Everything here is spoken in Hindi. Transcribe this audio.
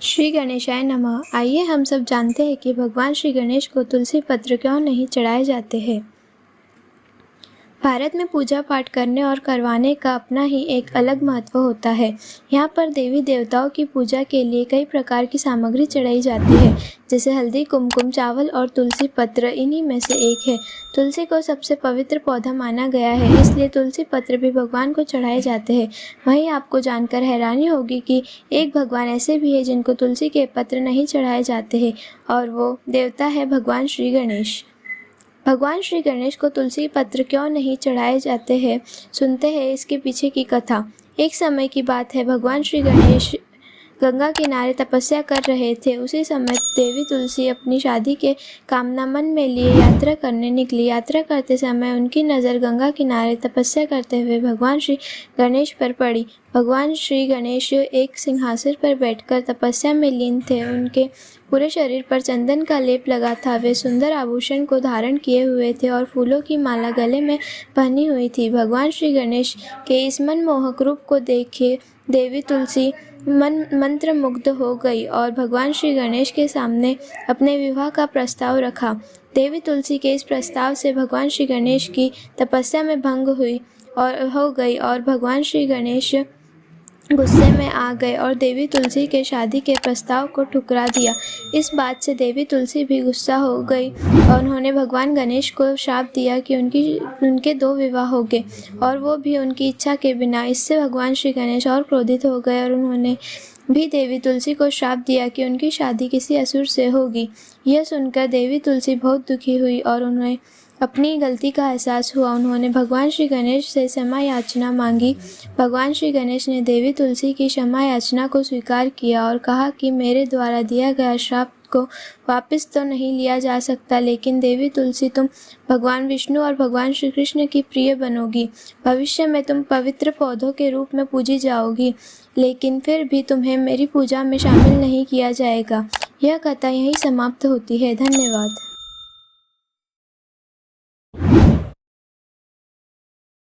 श्री गणेशाय नमः। आइए हम सब जानते हैं कि भगवान श्री गणेश को तुलसी पत्र क्यों नहीं चढ़ाए जाते हैं। भारत में पूजा पाठ करने और करवाने का अपना ही एक अलग महत्व होता है। यहाँ पर देवी देवताओं की पूजा के लिए कई प्रकार की सामग्री चढ़ाई जाती है, जैसे हल्दी, कुमकुम, चावल और तुलसी पत्र इन्हीं में से एक है। तुलसी को सबसे पवित्र पौधा माना गया है, इसलिए तुलसी पत्र भी भगवान को चढ़ाए जाते हैं। वहीं आपको जानकर हैरानी होगी कि एक भगवान ऐसे भी है जिनको तुलसी के पत्र नहीं चढ़ाए जाते हैं, और वो देवता है भगवान श्री गणेश। भगवान श्री गणेश को तुलसी पत्र क्यों नहीं चढ़ाए जाते हैं, सुनते हैं इसके पीछे की कथा। एक समय की बात है, भगवान श्री गणेश गंगा किनारे तपस्या कर रहे थे। उसी समय देवी तुलसी अपनी शादी के कामना मन में लिए यात्रा करने निकली। यात्रा करते समय उनकी नज़र गंगा किनारे तपस्या करते हुए भगवान श्री गणेश पर पड़ी। भगवान श्री गणेश एक सिंहासन पर बैठकर तपस्या में लीन थे। उनके पूरे शरीर पर चंदन का लेप लगा था। वे सुंदर आभूषण को धारण किए हुए थे और फूलों की माला गले में पहनी हुई थी। भगवान श्री गणेश के इस मनमोहक रूप को देखे देवी तुलसी मंत्र मुग्ध हो गई और भगवान श्री गणेश के सामने अपने विवाह का प्रस्ताव रखा। देवी तुलसी के इस प्रस्ताव से भगवान श्री गणेश की तपस्या में भंग हो गई और भगवान श्री गणेश गुस्से में आ गए और देवी तुलसी के शादी के प्रस्ताव को ठुकरा दिया। इस बात से देवी तुलसी भी गुस्सा हो गई और उन्होंने भगवान गणेश को श्राप दिया कि उनके 2 विवाह होंगे, और वो भी उनकी इच्छा के बिना। इससे भगवान श्री गणेश और क्रोधित हो गए और उन्होंने भी देवी तुलसी को श्राप दिया कि उनकी शादी किसी असुर से होगी। यह सुनकर देवी तुलसी बहुत दुखी हुई और उन्हें अपनी गलती का एहसास हुआ। उन्होंने भगवान श्री गणेश से क्षमा याचना मांगी। भगवान श्री गणेश ने देवी तुलसी की क्षमा याचना को स्वीकार किया और कहा कि मेरे द्वारा दिया गया श्राप को वापस तो नहीं लिया जा सकता, लेकिन देवी तुलसी तुम भगवान विष्णु और भगवान श्री कृष्ण की प्रिय बनोगी। भविष्य में तुम पवित्र पौधों के रूप में पूजी जाओगी, लेकिन फिर भी तुम्हें मेरी पूजा में शामिल नहीं किया जाएगा। यह कथा यहीं समाप्त होती है। धन्यवाद।